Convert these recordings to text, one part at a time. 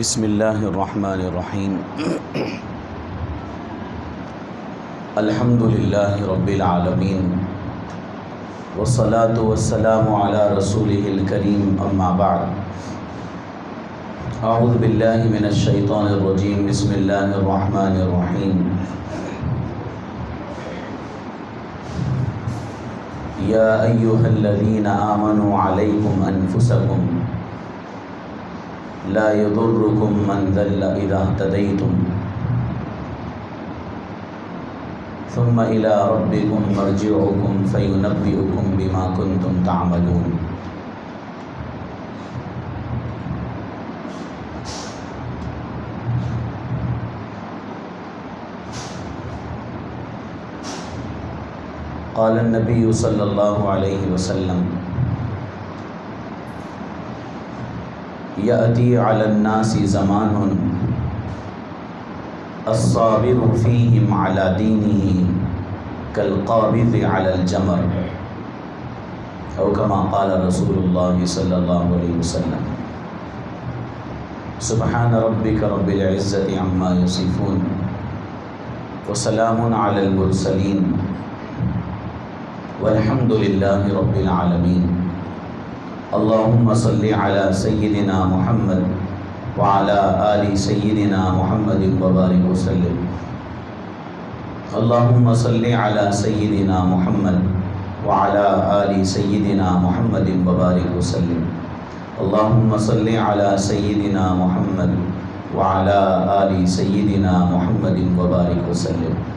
بسم اللہ الرحمن الرحیم الحمد للہ رب العالمین والصلاة والسلام علی رسولہ الکریم اما بعد اعوذ باللہ من الشیطان الرجیم بسم اللہ الرحمن الرحیم یا ایہا الذین آمنوا علیکم انفسکم لا يضركم من ضل اذا اهتديتم ثم الى ربكم مرجعكم فينبئكم بما كنتم تعملون قال النبي صلى الله عليه وسلم یأتی علی الناس زمان الصابر فیہم علی دینہ کالقابض علی الجمر او کما قال رسول اللہ صلی اللہ علیہ وسلم سبحان ربک رب العزت عما یصفون وسلام علی المرسلین والحمد للہ رب العالمین اللہم صلی علی سیدنا محمد وعلی آل سیدنا محمد وبارک وسلم اللہم صلی علی سیدنا محمد وعلی آل سیدنا محمد وبارک وسلم اللہم صلی علی سیدنا محمد وعلی آل سیدنا محمد وبارک وسلم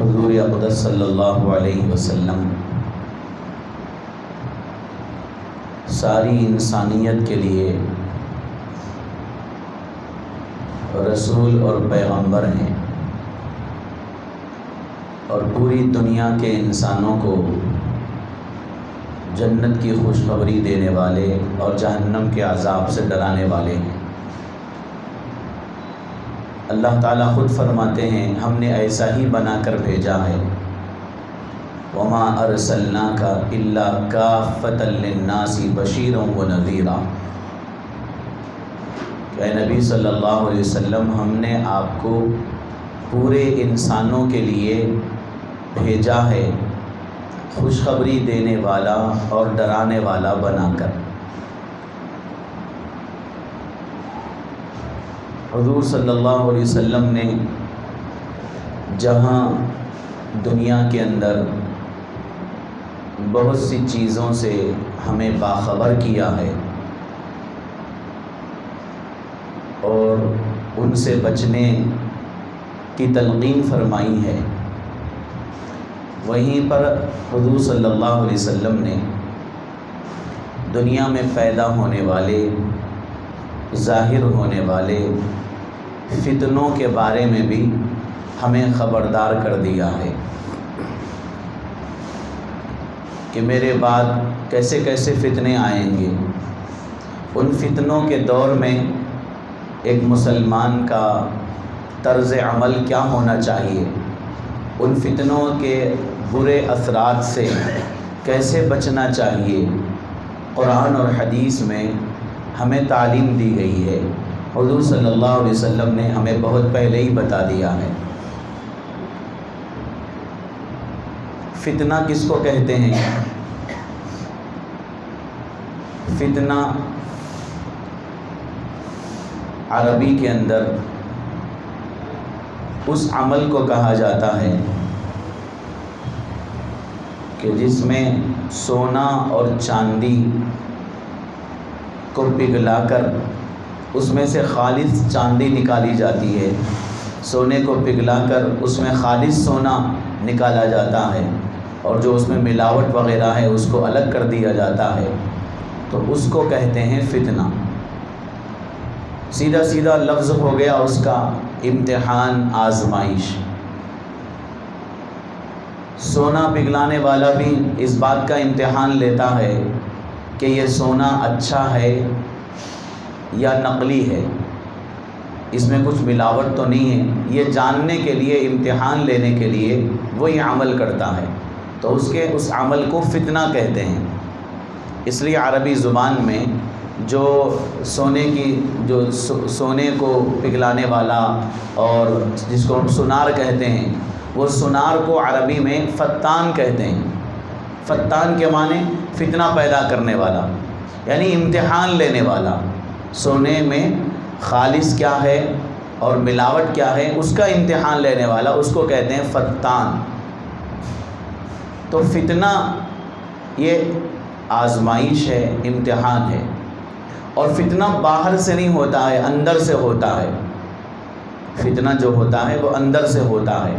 حضور اقدس صلی اللہ علیہ وسلم ساری انسانیت کے لیے رسول اور پیغمبر ہیں اور پوری دنیا کے انسانوں کو جنت کی خوشخبری دینے والے اور جہنم کے عذاب سے ڈرانے والے ہیں۔ اللہ تعالیٰ خود فرماتے ہیں ہم نے ایسا ہی بنا کر بھیجا ہے وما ارسلناک الا کافۃ للناس بشیرا ونذیرا کہ اے نبی صلی اللہ علیہ وسلم ہم نے آپ کو پورے انسانوں کے لیے بھیجا ہے خوشخبری دینے والا اور ڈرانے والا بنا کر۔ حضور صلی اللہ علیہ وسلم نے جہاں دنیا کے اندر بہت سی چیزوں سے ہمیں باخبر کیا ہے اور ان سے بچنے کی تلقین فرمائی ہے، وہیں پر حضور صلی اللہ علیہ وسلم نے دنیا میں پیدا ہونے والے ظاہر ہونے والے فتنوں کے بارے میں بھی ہمیں خبردار کر دیا ہے کہ میرے بعد کیسے کیسے فتنے آئیں گے۔ ان فتنوں کے دور میں ایک مسلمان کا طرز عمل کیا ہونا چاہیے، ان فتنوں کے برے اثرات سے کیسے بچنا چاہیے، قرآن اور حدیث میں ہمیں تعلیم دی گئی ہے۔ حضور صلی اللہ علیہ وسلم نے ہمیں بہت پہلے ہی بتا دیا ہے۔ فتنہ کس کو کہتے ہیں؟ فتنہ عربی کے اندر اس عمل کو کہا جاتا ہے کہ جس میں سونا اور چاندی کو پگھلا کر اس میں سے خالص چاندی نکالی جاتی ہے، سونے کو پگھلا کر اس میں خالص سونا نکالا جاتا ہے اور جو اس میں ملاوٹ وغیرہ ہے اس کو الگ کر دیا جاتا ہے، تو اس کو کہتے ہیں فتنہ۔ سیدھا سیدھا لفظ ہو گیا اس کا امتحان، آزمائش۔ سونا پگھلانے والا بھی اس بات کا امتحان لیتا ہے کہ یہ سونا اچھا ہے یا نقلی ہے، اس میں کچھ ملاوٹ تو نہیں ہے، یہ جاننے کے لیے، امتحان لینے کے لیے وہ یہ عمل کرتا ہے، تو اس عمل کو فتنہ کہتے ہیں۔ اس لیے عربی زبان میں جو سونے کو پگھلانے والا اور جس کو ہم سونار کہتے ہیں، وہ سونار کو عربی میں فتان کہتے ہیں۔ فتان کے معنی فتنہ پیدا کرنے والا، یعنی امتحان لینے والا۔ سونے میں خالص کیا ہے اور ملاوٹ کیا ہے اس کا امتحان لینے والا، اس کو کہتے ہیں فتان۔ تو فتنہ یہ آزمائش ہے، امتحان ہے، اور فتنہ باہر سے نہیں ہوتا ہے، اندر سے ہوتا ہے۔ فتنہ جو ہوتا ہے وہ اندر سے ہوتا ہے،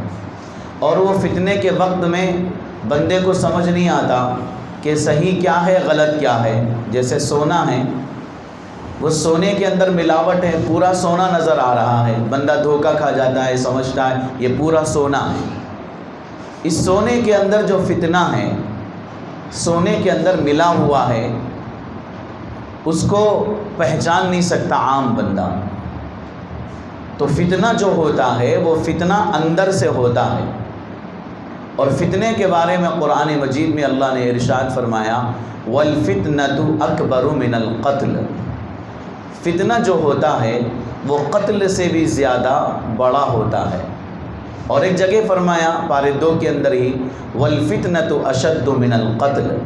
اور وہ فتنے کے وقت میں بندے کو سمجھ نہیں آتا کہ صحیح کیا ہے غلط کیا ہے۔ جیسے سونا ہے، وہ سونے کے اندر ملاوٹ ہے، پورا سونا نظر آ رہا ہے، بندہ دھوکہ کھا جاتا ہے، سمجھتا ہے یہ پورا سونا ہے۔ اس سونے کے اندر جو فتنہ ہے، سونے کے اندر ملا ہوا ہے، اس کو پہچان نہیں سکتا عام بندہ۔ تو فتنہ جو ہوتا ہے وہ فتنہ اندر سے ہوتا ہے، اور فتنے کے بارے میں قرآن مجید میں اللہ نے ارشاد فرمایا وَالْفِتْنَةُ أَكْبَرُ مِنَ الْقَتْلِ۔ فتنہ جو ہوتا ہے وہ قتل سے بھی زیادہ بڑا ہوتا ہے، اور ایک جگہ فرمایا پارے 2 کے اندر ہی وَالْفِتْنَةُ أَشَدُّ مِنَ الْقَتْلِ۔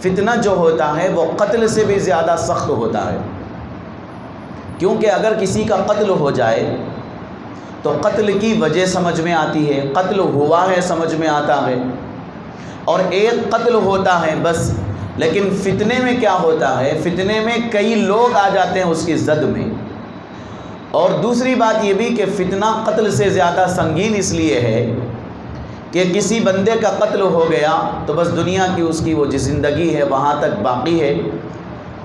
فتنہ جو ہوتا ہے وہ قتل سے بھی زیادہ سخت ہوتا ہے، کیونکہ اگر کسی کا قتل ہو جائے تو قتل کی وجہ سمجھ میں آتی ہے، قتل ہوا ہے سمجھ میں آتا ہے، اور ایک قتل ہوتا ہے بس۔ لیکن فتنے میں کیا ہوتا ہے، فتنے میں کئی لوگ آ جاتے ہیں اس کی زد میں۔ اور دوسری بات یہ بھی کہ فتنہ قتل سے زیادہ سنگین اس لیے ہے کہ کسی بندے کا قتل ہو گیا تو بس دنیا کی اس کی وہ جو زندگی ہے وہاں تک باقی ہے۔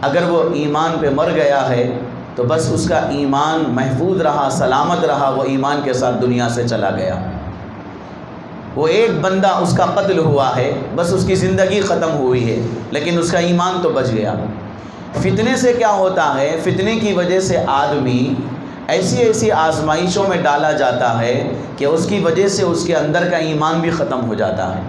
اگر وہ ایمان پہ مر گیا ہے تو بس اس کا ایمان محفوظ رہا، سلامت رہا، وہ ایمان کے ساتھ دنیا سے چلا گیا۔ وہ ایک بندہ اس کا قتل ہوا ہے، بس اس کی زندگی ختم ہوئی ہے، لیکن اس کا ایمان تو بچ گیا۔ فتنے سے کیا ہوتا ہے، فتنے کی وجہ سے آدمی ایسی آزمائشوں میں ڈالا جاتا ہے کہ اس کی وجہ سے اس کے اندر کا ایمان بھی ختم ہو جاتا ہے۔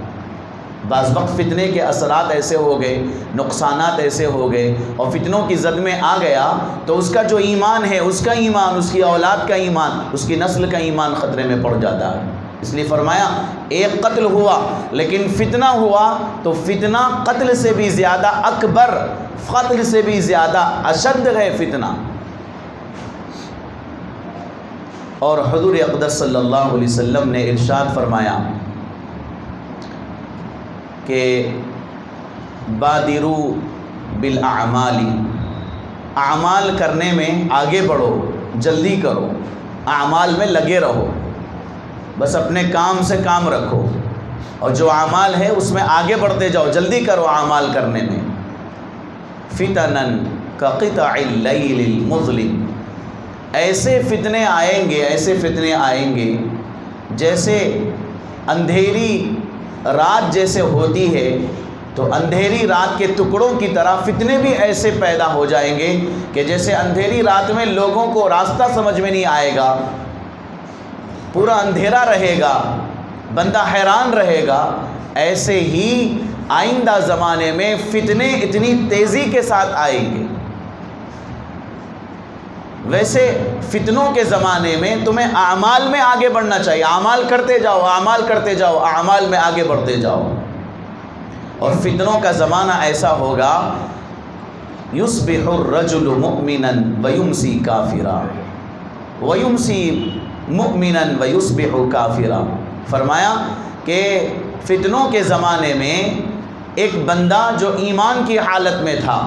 بعض وقت فتنے کے اثرات ایسے ہو گئے، نقصانات ایسے ہو گئے، اور فتنوں کی زد میں آ گیا تو اس کا جو ایمان ہے، اس کا ایمان، اس کی اولاد کا ایمان، اس کی نسل کا ایمان خطرے میں پڑ جاتا ہے۔ اس لیے فرمایا ایک قتل ہوا لیکن فتنہ ہوا تو فتنہ قتل سے بھی زیادہ اکبر، قتل سے بھی زیادہ اشد ہے فتنہ۔ اور حضور اقدس صلی اللہ علیہ وسلم نے ارشاد فرمایا کہ بادروا بالاعمال، اعمال کرنے میں آگے بڑھو، جلدی کرو، اعمال میں لگے رہو، بس اپنے کام سے کام رکھو، اور جو اعمال ہے اس میں آگے بڑھتے جاؤ، جلدی کرو اعمال کرنے میں۔ فتناً کقطع اللیل المظلم، ایسے فتنے آئیں گے، ایسے فتنے آئیں گے جیسے اندھیری رات جیسے ہوتی ہے، تو اندھیری رات کے ٹکڑوں کی طرح فتنے بھی ایسے پیدا ہو جائیں گے کہ جیسے اندھیری رات میں لوگوں کو راستہ سمجھ میں نہیں آئے گا، پورا اندھیرا رہے گا، بندہ حیران رہے گا، ایسے ہی آئندہ زمانے میں فتنے اتنی تیزی کے ساتھ آئیں گے۔ ویسے فتنوں کے زمانے میں تمہیں اعمال میں آگے بڑھنا چاہیے، اعمال کرتے جاؤ، اعمال کرتے جاؤ، اعمال میں آگے بڑھتے جاؤ۔ اور فتنوں کا زمانہ ایسا ہوگا یصبح الرجل مؤمنا ویمسی کافرا ویمسی مؤمنا ویصبح کافرا۔ فرمایا کہ فتنوں کے زمانے میں ایک بندہ جو ایمان کی حالت میں تھا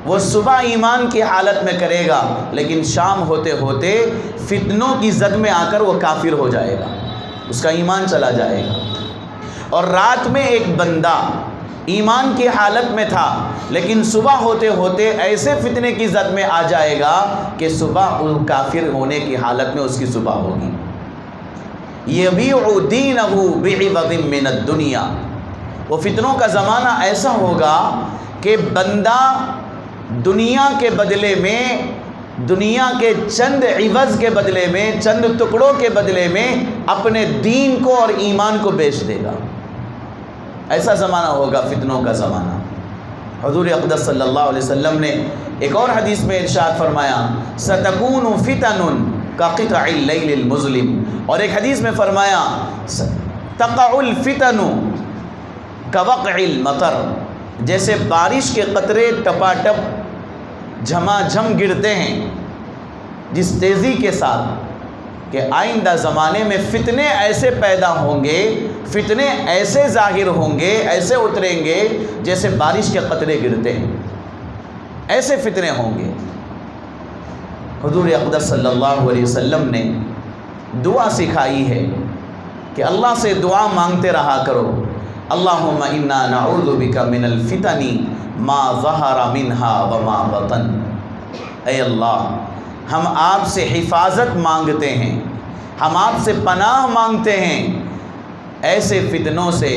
وہ صبح ایمان کی حالت میں کرے گا، لیکن شام ہوتے ہوتے فتنوں کی زد میں آ کر وہ کافر ہو جائے گا، اس کا ایمان چلا جائے گا۔ اور رات میں ایک بندہ ایمان کی حالت میں تھا لیکن صبح ہوتے ہوتے ایسے فتنے کی زد میں آ جائے گا کہ صبح کافر ہونے کی حالت میں اس کی صبح ہوگی۔ یبیع دینہ بعوض من الدنیا، وہ فتنوں کا زمانہ ایسا ہوگا کہ بندہ دنیا کے بدلے میں، دنیا کے چند عوض کے بدلے میں، چند ٹکڑوں کے بدلے میں اپنے دین کو اور ایمان کو بیچ دے گا۔ ایسا زمانہ ہوگا فتنوں کا زمانہ۔ حضور اقدس صلی اللہ علیہ وسلم نے ایک اور حدیث میں ارشاد فرمایا ستکون فتن کقطع اللیل المظلم، اور ایک حدیث میں فرمایا تقع الفتن کوقع المطر، جیسے بارش کے قطرے ٹپاٹپ جھما جھم گرتے ہیں جس تیزی کے ساتھ، کہ آئندہ زمانے میں فتنے ایسے پیدا ہوں گے، فتنے ایسے ظاہر ہوں گے، ایسے اتریں گے جیسے بارش کے قطرے گرتے ہیں، ایسے فتنے ہوں گے۔ حضور اقدس صلی اللہ علیہ وسلم نے دعا سکھائی ہے کہ اللہ سے دعا مانگتے رہا کرو، اللہم انا نعوذ بک من الفتن ما ظہر منہا وما بطن، اے اللہ ہم آپ سے حفاظت مانگتے ہیں، ہم آپ سے پناہ مانگتے ہیں ایسے فتنوں سے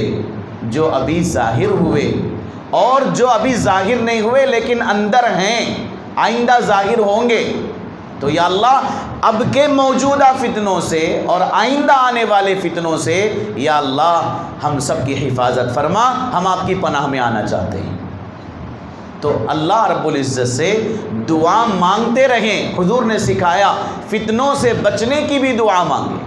جو ابھی ظاہر ہوئے اور جو ابھی ظاہر نہیں ہوئے لیکن اندر ہیں، آئندہ ظاہر ہوں گے۔ تو یا اللہ اب کے موجودہ فتنوں سے اور آئندہ آنے والے فتنوں سے یا اللہ ہم سب کی حفاظت فرما، ہم آپ کی پناہ میں آنا چاہتے ہیں۔ تو اللہ رب العزت سے دعا مانگتے رہیں۔ حضور نے سکھایا فتنوں سے بچنے کی بھی دعا مانگیں۔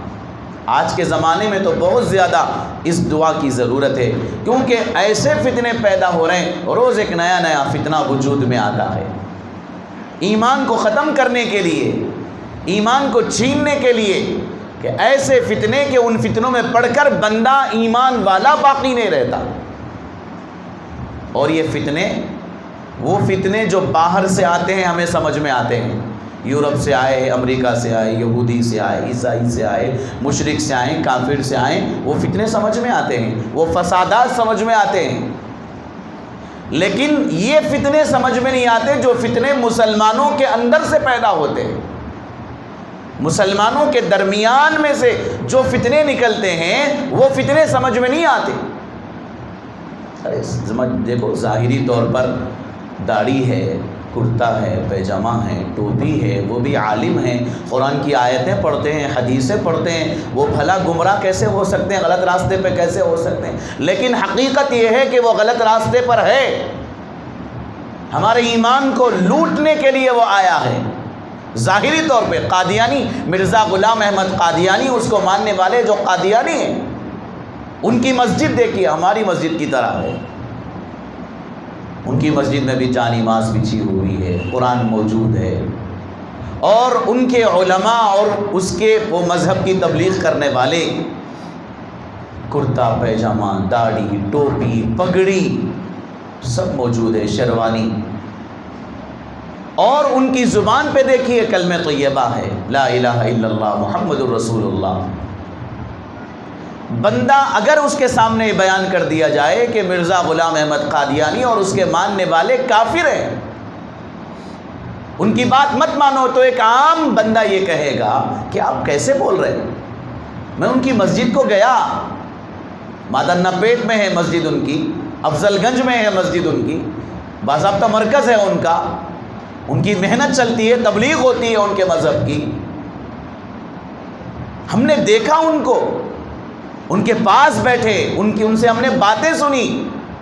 آج کے زمانے میں تو بہت زیادہ اس دعا کی ضرورت ہے، کیونکہ ایسے فتنے پیدا ہو رہے ہیں، روز ایک نیا نیا فتنہ وجود میں آتا ہے۔ ایمان کو ختم کرنے کے لیے، ایمان کو چھیننے کے لیے، کہ ایسے فتنے کہ ان فتنوں میں پڑھ کر بندہ ایمان والا باقی نہیں رہتا۔ اور یہ فتنے وہ فتنے جو باہر سے آتے ہیں، ہمیں سمجھ میں آتے ہیں، یورپ سے آئے، امریکہ سے آئے، یہودی سے آئے، عیسائی سے آئے، مشرک سے آئے، کافر سے آئے، وہ فتنے سمجھ میں آتے ہیں، وہ فسادات سمجھ میں آتے ہیں۔ لیکن یہ فتنے سمجھ میں نہیں آتے جو فتنے مسلمانوں کے اندر سے پیدا ہوتے ہیں، مسلمانوں کے درمیان میں سے جو فتنے نکلتے ہیں وہ فتنے سمجھ میں نہیں آتے۔ دیکھو ظاہری طور پر داڑھی ہے، کرتا ہے، پیجامہ ہے، ٹوپی ہے، وہ بھی عالم ہیں، قرآن کی آیتیں پڑھتے ہیں، حدیثیں پڑھتے ہیں، وہ بھلا گمراہ کیسے ہو سکتے ہیں، غلط راستے پہ کیسے ہو سکتے ہیں؟ لیکن حقیقت یہ ہے کہ وہ غلط راستے پر ہے، ہمارے ایمان کو لوٹنے کے لیے وہ آیا ہے۔ ظاہری طور پہ قادیانی، مرزا غلام احمد قادیانی، اس کو ماننے والے جو قادیانی ہیں، ان کی مسجد دیکھیے ہماری مسجد کی طرح ہے، ان کی مسجد میں بھی جان نماز بچھی ہوئی ہے، قرآن موجود ہے، اور ان کے علماء اور اس کے وہ مذہب کی تبلیغ کرنے والے کرتا پیجامہ، داڑھی، ٹوپی، پگڑی سب موجود ہے، شیروانی، اور ان کی زبان پہ دیکھیے کلمہ طیبہ ہے، لا الہ الا اللہ محمد الرسول اللہ۔ بندہ اگر اس کے سامنے بیان کر دیا جائے کہ مرزا غلام احمد قادیانی اور اس کے ماننے والے کافر ہیں، ان کی بات مت مانو، تو ایک عام بندہ یہ کہے گا کہ آپ کیسے بول رہے ہیں؟ میں ان کی مسجد کو گیا، مادنہ پیٹ میں ہے مسجد ان کی، افضل گنج میں ہے مسجد ان کی، باضابطہ مرکز ہے ان کا، ان کی محنت چلتی ہے، تبلیغ ہوتی ہے ان کے مذہب کی، ہم نے دیکھا ان کو، ان کے پاس بیٹھے، ان سے ہم نے باتیں سنی،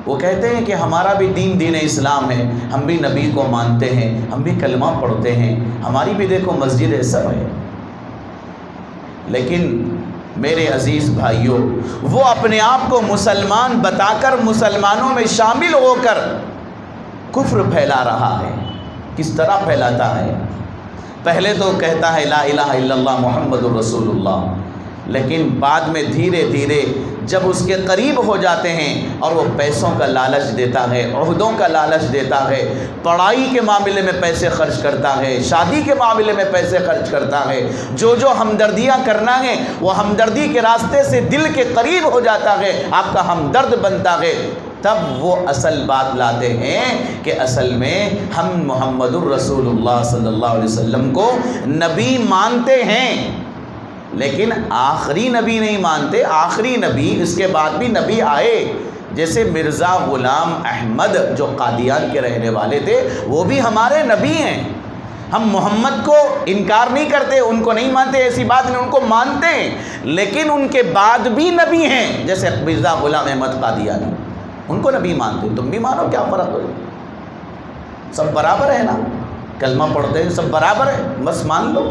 وہ کہتے ہیں کہ ہمارا بھی دین اسلام ہے، ہم بھی نبی کو مانتے ہیں، ہم بھی کلمہ پڑھتے ہیں، ہماری بھی دیکھو مسجد ہے، سب ہے۔ لیکن میرے عزیز بھائیوں، وہ اپنے آپ کو مسلمان بتا کر مسلمانوں میں شامل ہو کر کفر پھیلا رہا ہے۔ کس طرح پھیلاتا ہے؟ پہلے تو کہتا ہے لا الہ الا اللہ محمد الرسول اللہ، لیکن بعد میں دھیرے دھیرے جب اس کے قریب ہو جاتے ہیں اور وہ پیسوں کا لالچ دیتا ہے، عہدوں کا لالچ دیتا ہے، پڑھائی کے معاملے میں پیسے خرچ کرتا ہے، شادی کے معاملے میں پیسے خرچ کرتا ہے، جو ہمدردیاں کرنا ہے وہ ہمدردی کے راستے سے دل کے قریب ہو جاتا ہے، آپ کا ہمدرد بنتا ہے، تب وہ اصل بات لاتے ہیں کہ اصل میں ہم محمد الرسول اللہ صلی اللہ علیہ وسلم کو نبی مانتے ہیں، لیکن آخری نبی نہیں مانتے۔ آخری نبی، اس کے بعد بھی نبی آئے، جیسے مرزا غلام احمد جو قادیان کے رہنے والے تھے، وہ بھی ہمارے نبی ہیں۔ ہم محمد کو انکار نہیں کرتے، ان کو نہیں مانتے، ایسی بات نہیں، ان کو مانتے ہیں، لیکن ان کے بعد بھی نبی ہیں، جیسے مرزا غلام احمد قادیانی، ان کو نبی مانتے، تم بھی مانو، کیا فرق ہو؟ سب برابر ہے نا، کلمہ پڑھتے ہیں سب برابر ہے، بس مان لو۔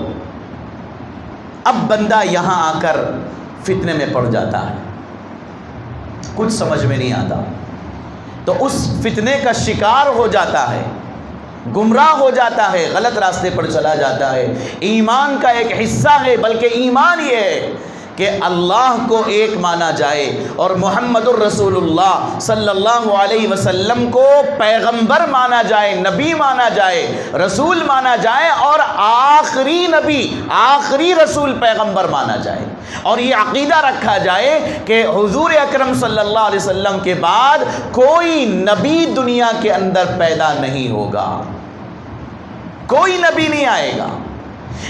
اب بندہ یہاں آ کر فتنے میں پڑ جاتا ہے، کچھ سمجھ میں نہیں آتا، تو اس فتنے کا شکار ہو جاتا ہے، گمراہ ہو جاتا ہے، غلط راستے پر چلا جاتا ہے۔ ایمان کا ایک حصہ ہے، بلکہ ایمان یہ ہے کہ اللہ کو ایک مانا جائے اور محمد الرسول اللہ صلی اللہ علیہ وسلم کو پیغمبر مانا جائے، نبی مانا جائے، رسول مانا جائے، اور آخری نبی، آخری رسول پیغمبر مانا جائے، اور یہ عقیدہ رکھا جائے کہ حضور اکرم صلی اللہ علیہ وسلم کے بعد کوئی نبی دنیا کے اندر پیدا نہیں ہوگا، کوئی نبی نہیں آئے گا۔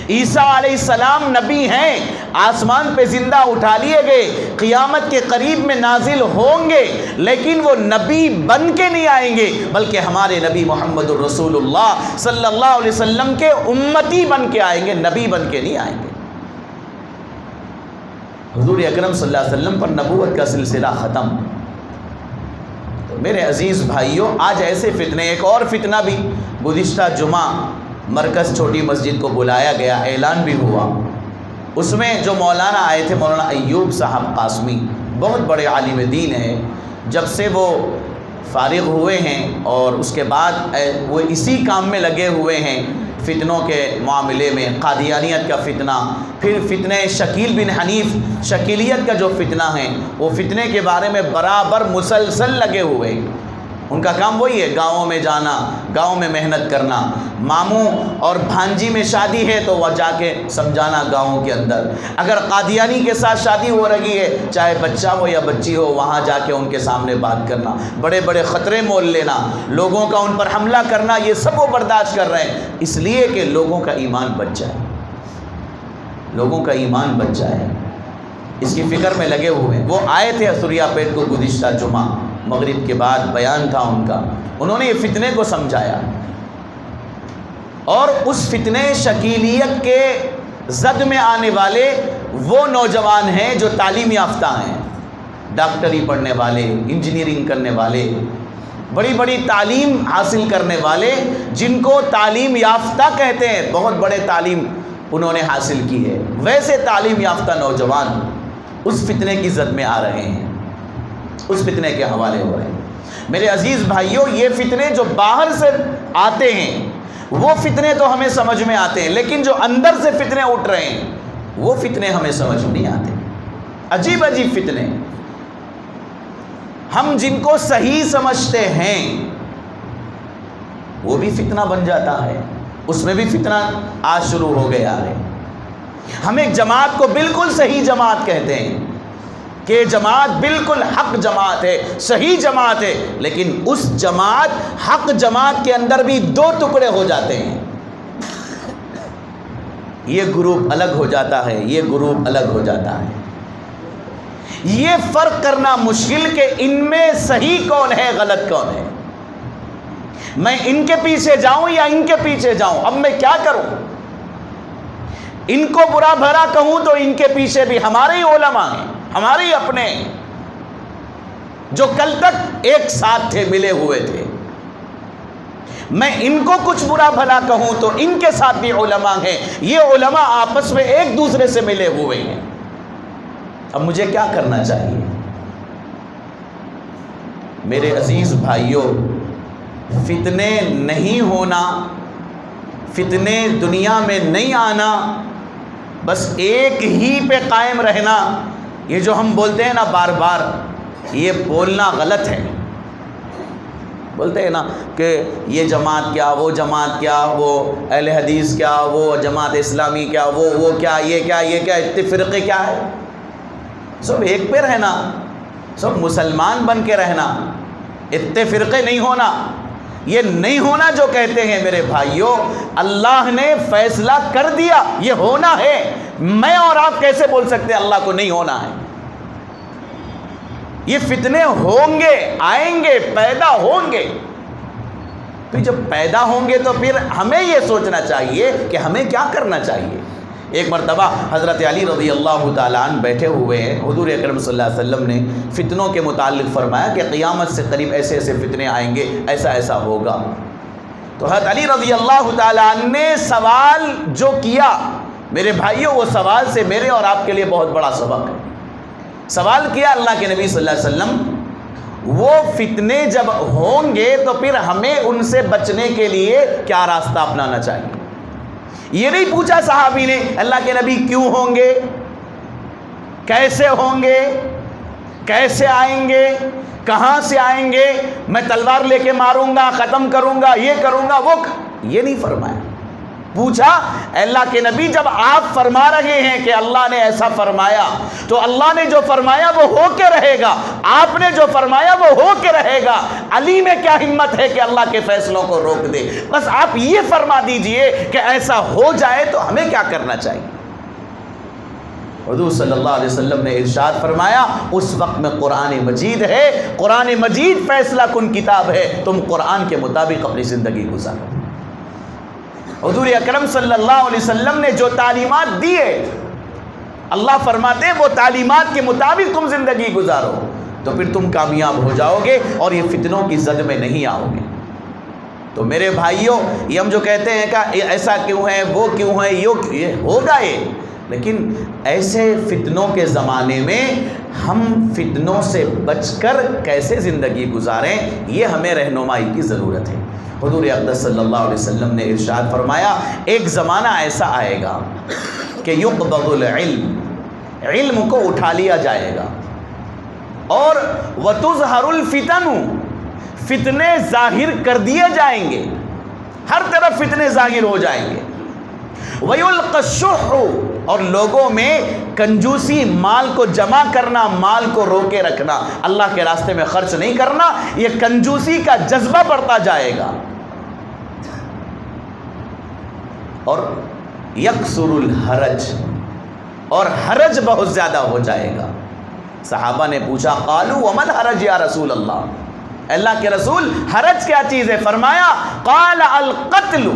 عیسیٰ علیہ السلام نبی ہیں، آسمان پہ زندہ اٹھا لیے گئے، قیامت کے قریب میں نازل ہوں گے، لیکن وہ نبی بن کے نہیں آئیں گے، بلکہ ہمارے نبی محمد الرسول اللہ صلی اللہ علیہ وسلم کے امتی بن کے آئیں گے، نبی بن کے نہیں آئیں گے۔ حضور اکرم صلی اللہ علیہ وسلم پر نبوت کا سلسلہ ختم۔ تو میرے عزیز بھائیوں، آج ایسے فتنے، ایک اور فتنہ بھی گزشتہ جمعہ مرکز چھوٹی مسجد کو بلایا گیا، اعلان بھی ہوا، اس میں جو مولانا آئے تھے، مولانا ایوب صاحب قاسمی، بہت بڑے عالم دین ہیں، جب سے وہ فارغ ہوئے ہیں اور اس کے بعد وہ اسی کام میں لگے ہوئے ہیں، فتنوں کے معاملے میں، قادیانیت کا فتنہ، پھر فتنہ شکیل بن حنیف، شکیلیت کا جو فتنہ ہے، وہ فتنے کے بارے میں برابر مسلسل لگے ہوئے ہیں۔ ان کا کام وہی ہے، گاؤں میں جانا، گاؤں میں محنت کرنا، ماموں اور بھانجی میں شادی ہے تو وہ جا کے سمجھانا گاؤں کے اندر، اگر قادیانی کے ساتھ شادی ہو رہی ہے، چاہے بچہ ہو یا بچی ہو، وہاں جا کے ان کے سامنے بات کرنا، بڑے بڑے خطرے مول لینا، لوگوں کا ان پر حملہ کرنا، یہ سب وہ برداشت کر رہے ہیں، اس لیے کہ لوگوں کا ایمان بچ جائے، لوگوں کا ایمان بچ جائے، اس کی فکر میں لگے ہوئے ہیں۔ وہ آئے تھے سوریا پیٹ کو گزشتہ جمعہ، مغرب کے بعد بیان تھا ان کا، انہوں نے یہ فتنے کو سمجھایا، اور اس فتنے شکیلیت کے زد میں آنے والے وہ نوجوان ہیں جو تعلیم یافتہ ہیں، ڈاکٹری پڑھنے والے، انجینئرنگ کرنے والے، بڑی بڑی تعلیم حاصل کرنے والے، جن کو تعلیم یافتہ کہتے ہیں، بہت بڑے تعلیم انہوں نے حاصل کی ہے، ویسے تعلیم یافتہ نوجوان اس فتنے کی زد میں آ رہے ہیں، اس فتنے کے حوالے ہو رہے ہیں۔ میرے عزیز بھائیوں، یہ فتنے جو باہر سے آتے ہیں وہ فتنے تو ہمیں سمجھ میں آتے ہیں، لیکن جو اندر سے فتنے اٹھ رہے ہیں وہ فتنے ہمیں سمجھ میں نہیں آتے، عجیب عجیب فتنے، ہم جن کو صحیح سمجھتے ہیں وہ بھی فتنہ بن جاتا ہے، اس میں بھی فتنہ آج شروع ہو گیا ہے۔ ہم ایک جماعت کو بالکل صحیح جماعت کہتے ہیں کہ جماعت بالکل حق جماعت ہے، صحیح جماعت ہے، لیکن اس جماعت، حق جماعت کے اندر بھی دو ٹکڑے ہو جاتے ہیں، یہ گروپ الگ ہو جاتا ہے، یہ گروپ الگ ہو جاتا ہے، یہ فرق کرنا مشکل کہ ان میں صحیح کون ہے، غلط کون ہے، میں ان کے پیچھے جاؤں یا ان کے پیچھے جاؤں، اب میں کیا کروں، ان کو برا بھلا کہوں تو ان کے پیچھے بھی ہمارے ہی علماء ہیں، ہمارے ہی اپنے، جو کل تک ایک ساتھ تھے، ملے ہوئے تھے، میں ان کو کچھ برا بھلا کہوں تو ان کے ساتھ بھی علماء ہیں، یہ علماء آپس میں ایک دوسرے سے ملے ہوئے ہیں، اب مجھے کیا کرنا چاہیے؟ میرے عزیز بھائیوں، فتنے نہیں ہونا، فتنے دنیا میں نہیں آنا، بس ایک ہی پہ قائم رہنا، یہ جو ہم بولتے ہیں نا بار بار، یہ بولنا غلط ہے، بولتے ہیں نا کہ یہ جماعت کیا، وہ جماعت کیا، وہ اہل حدیث کیا، وہ جماعت اسلامی کیا، وہ کیا، یہ کیا، یہ کیا، اتنے فرقے کیا ہے، سب ایک پہ رہنا، سب مسلمان بن کے رہنا، اتنے فرقے نہیں ہونا، یہ نہیں ہونا جو کہتے ہیں میرے بھائیوں، اللہ نے فیصلہ کر دیا، یہ ہونا ہے، میں اور آپ کیسے بول سکتے ہیں اللہ کو نہیں ہونا ہے؟ یہ فتنے ہوں گے، آئیں گے، پیدا ہوں گے، تو جب پیدا ہوں گے تو پھر ہمیں یہ سوچنا چاہیے کہ ہمیں کیا کرنا چاہیے۔ ایک مرتبہ حضرت علی رضی اللہ تعالیٰ عنہ بیٹھے ہوئے ہیں، حضور اکرم صلی اللہ علیہ وسلم نے فتنوں کے متعلق فرمایا کہ قیامت سے قریب ایسے ایسے فتنے آئیں گے، ایسا ایسا ہوگا، تو حضرت علی رضی اللہ تعالیٰ عنہ نے سوال جو کیا، میرے بھائیوں، وہ سوال سے میرے اور آپ کے لیے بہت بڑا سبق ہے۔ سوال کیا اللہ کے نبی صلی اللہ علیہ وسلم، وہ فتنے جب ہوں گے تو پھر ہمیں ان سے بچنے کے لیے کیا راستہ اپنانا چاہیے؟ یہ نہیں پوچھا صحابی نے اللہ کے نبی کیوں ہوں گے، کیسے ہوں گے، کیسے آئیں گے، کہاں سے آئیں گے، میں تلوار لے کے ماروں گا، ختم کروں گا، یہ کروں گا، وہ یہ نہیں فرمایا۔ پوچھا اللہ کے نبی جب آپ فرما رہے ہیں کہ اللہ نے ایسا فرمایا تو اللہ نے جو فرمایا وہ ہو کے رہے گا، آپ نے جو فرمایا وہ ہو کے رہے گا، علی میں کیا ہمت ہے کہ اللہ کے فیصلوں کو روک دے؟ بس آپ یہ فرما دیجئے کہ ایسا ہو جائے تو ہمیں کیا کرنا چاہیے۔ حضور صلی اللہ علیہ وسلم نے ارشاد فرمایا اس وقت میں قرآن مجید ہے، قرآن مجید فیصلہ کن کتاب ہے، تم قرآن کے مطابق اپنی زندگی گزارو۔ حضور اکرم صلی اللہ علیہ وسلم نے جو تعلیمات دی ہے، اللہ فرماتے ہیں وہ تعلیمات کے مطابق تم زندگی گزارو تو پھر تم کامیاب ہو جاؤ گے اور یہ فتنوں کی زد میں نہیں آؤ گے۔ تو میرے بھائیوں، یہ ہم جو کہتے ہیں کہ ایسا کیوں ہے، وہ کیوں ہے، یہ ہوگا یہ، لیکن ایسے فتنوں کے زمانے میں ہم فتنوں سے بچ کر کیسے زندگی گزاریں، یہ ہمیں رہنمائی کی ضرورت ہے۔ حضور اقدس صلی اللہ علیہ وسلم نے ارشاد فرمایا ایک زمانہ ایسا آئے گا کہ یقبض العلم، علم کو اٹھا لیا جائے گا، اور وتظہر الفتن، فتنے ظاہر کر دیے جائیں گے، ہر طرف فتنے ظاہر ہو جائیں گے، وَيُلْقَى الشُّحُّ، اور لوگوں میں کنجوسی، مال کو جمع کرنا، مال کو روکے رکھنا، اللہ کے راستے میں خرچ نہیں کرنا، یہ کنجوسی کا جذبہ بڑھتا جائے گا، اور یکثر الحرج، اور حرج بہت زیادہ ہو جائے گا۔ صحابہ نے پوچھا قالوا وما الحرج یا رسول اللہ، اللہ کے رسول حرج کیا چیز ہے؟ فرمایا قال القتل،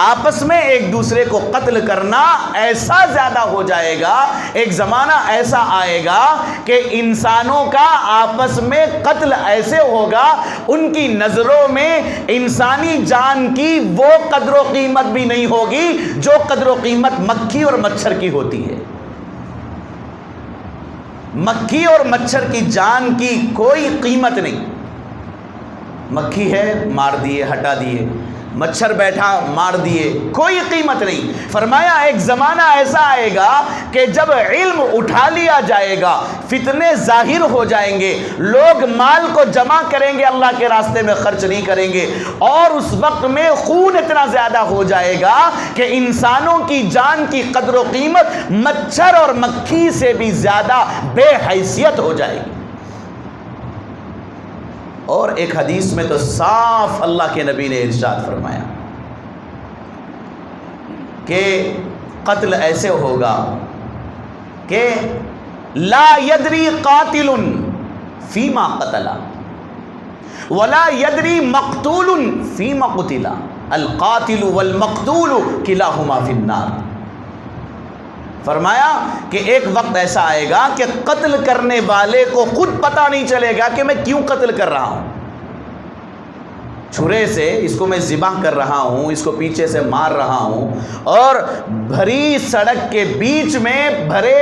آپس میں ایک دوسرے کو قتل کرنا ایسا زیادہ ہو جائے گا، ایک زمانہ ایسا آئے گا کہ انسانوں کا آپس میں قتل ایسے ہوگا، ان کی نظروں میں انسانی جان کی وہ قدر و قیمت بھی نہیں ہوگی جو قدر و قیمت مکھی اور مچھر کی ہوتی ہے۔ مکھی اور مچھر کی جان کی کوئی قیمت نہیں، مکھی ہے مار دیے، ہٹا دیے، مچھر بیٹھا مار دیے، کوئی قیمت نہیں۔ فرمایا ایک زمانہ ایسا آئے گا کہ جب علم اٹھا لیا جائے گا، فتنے ظاہر ہو جائیں گے، لوگ مال کو جمع کریں گے، اللہ کے راستے میں خرچ نہیں کریں گے، اور اس وقت میں خون اتنا زیادہ ہو جائے گا کہ انسانوں کی جان کی قدر و قیمت مچھر اور مکھی سے بھی زیادہ بے حیثیت ہو جائے گی۔ اور ایک حدیث میں تو صاف اللہ کے نبی نے ارشاد فرمایا کہ قتل ایسے ہوگا کہ لا یدری قاتل فیما قتل ولا یدری مقتول فیما قتل القاتل والمقتول کلاہما فی النار۔ فرمایا کہ ایک وقت ایسا آئے گا کہ قتل کرنے والے کو خود پتہ نہیں چلے گا کہ میں کیوں قتل کر رہا ہوں، چھرے سے اس کو میں ذبح کر رہا ہوں، اس کو پیچھے سے مار رہا ہوں، اور بھری سڑک کے بیچ میں بھرے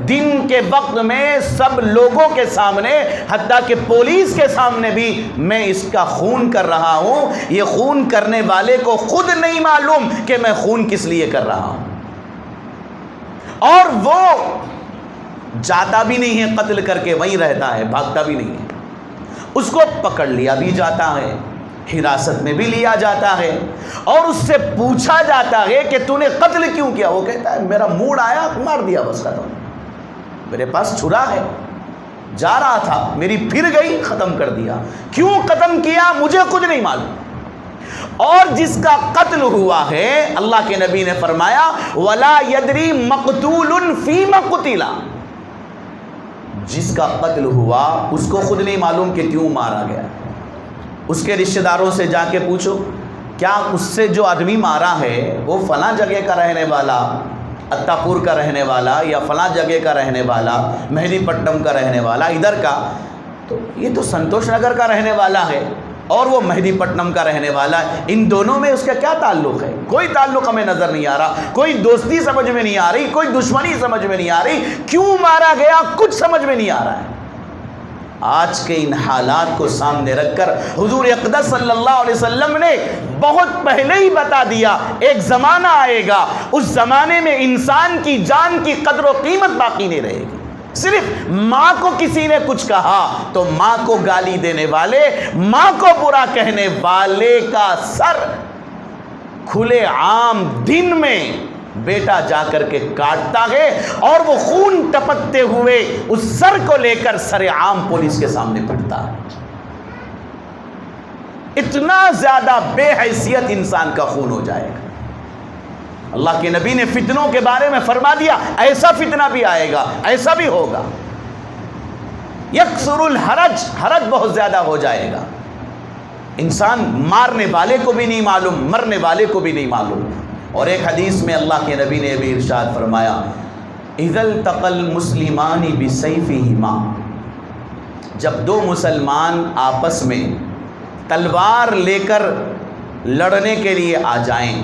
دن کے وقت میں سب لوگوں کے سامنے، حتیٰ کہ پولیس کے سامنے بھی میں اس کا خون کر رہا ہوں، یہ خون کرنے والے کو خود نہیں معلوم کہ میں خون کس لیے کر رہا ہوں، اور وہ جاتا بھی نہیں ہے قتل کر کے، وہیں رہتا ہے، بھاگتا بھی نہیں ہے، اس کو پکڑ لیا بھی جاتا ہے، حراست میں بھی لیا جاتا ہے، اور اس سے پوچھا جاتا ہے کہ تو نے قتل کیوں کیا؟ وہ کہتا ہے میرا موڈ آیا مار دیا، بس ختم، میرے پاس چھرا ہے، جا رہا تھا میری پھر گئی، ختم کر دیا، کیوں ختم کیا مجھے خود نہیں معلوم۔ اور جس کا قتل ہوا ہے، اللہ کے نبی نے فرمایا وَلَا يَدْرِي مَقْتُولٌ فِيمَ قُتِلَ، جس کا قتل ہوا اس کو خود نہیں معلوم کہ کیوں مارا گیا۔ اس کے رشتہ داروں سے جا کے پوچھو کیا اس سے جو آدمی مارا ہے وہ فلاں جگہ کا رہنے والا، اتاپور کا رہنے والا، یا فلاں جگہ کا رہنے والا، مہدی پٹنم کا رہنے والا، ادھر کا، تو یہ تو سنتوش نگر کا رہنے والا ہے، اور وہ مہدی پٹنم کا رہنے والا ہے، ان دونوں میں اس کا کیا تعلق ہے؟ کوئی تعلق ہمیں نظر نہیں آ رہا، کوئی دوستی سمجھ میں نہیں آ رہی، کوئی دشمنی سمجھ میں نہیں آ رہی، کیوں مارا گیا کچھ سمجھ میں نہیں آ رہا ہے۔ آج کے ان حالات کو سامنے رکھ کر حضور اقدس صلی اللہ علیہ وسلم نے بہت پہلے ہی بتا دیا ایک زمانہ آئے گا، اس زمانے میں انسان کی جان کی قدر و قیمت باقی نہیں رہے گی۔ صرف ماں کو کسی نے کچھ کہا تو ماں کو گالی دینے والے، ماں کو برا کہنے والے کا سر کھلے عام دن میں بیٹا جا کر کے کاٹتا ہے، اور وہ خون ٹپکتے ہوئے اس سر کو لے کر سر عام پولیس کے سامنے پھٹتا ہے۔ اتنا زیادہ بے حیثیت انسان کا خون ہو جائے گا۔ اللہ کے نبی نے فتنوں کے بارے میں فرما دیا، ایسا فتنہ بھی آئے گا، ایسا بھی ہوگا۔ یکثر الحرج، حرج بہت زیادہ ہو جائے گا، انسان مارنے والے کو بھی نہیں معلوم، مرنے والے کو بھی نہیں معلوم۔ اور ایک حدیث میں اللہ کے نبی نے بھی ارشاد فرمایا، اذا التقى المسلمان بسیفہما، جب دو مسلمان آپس میں تلوار لے کر لڑنے کے لیے آ جائیں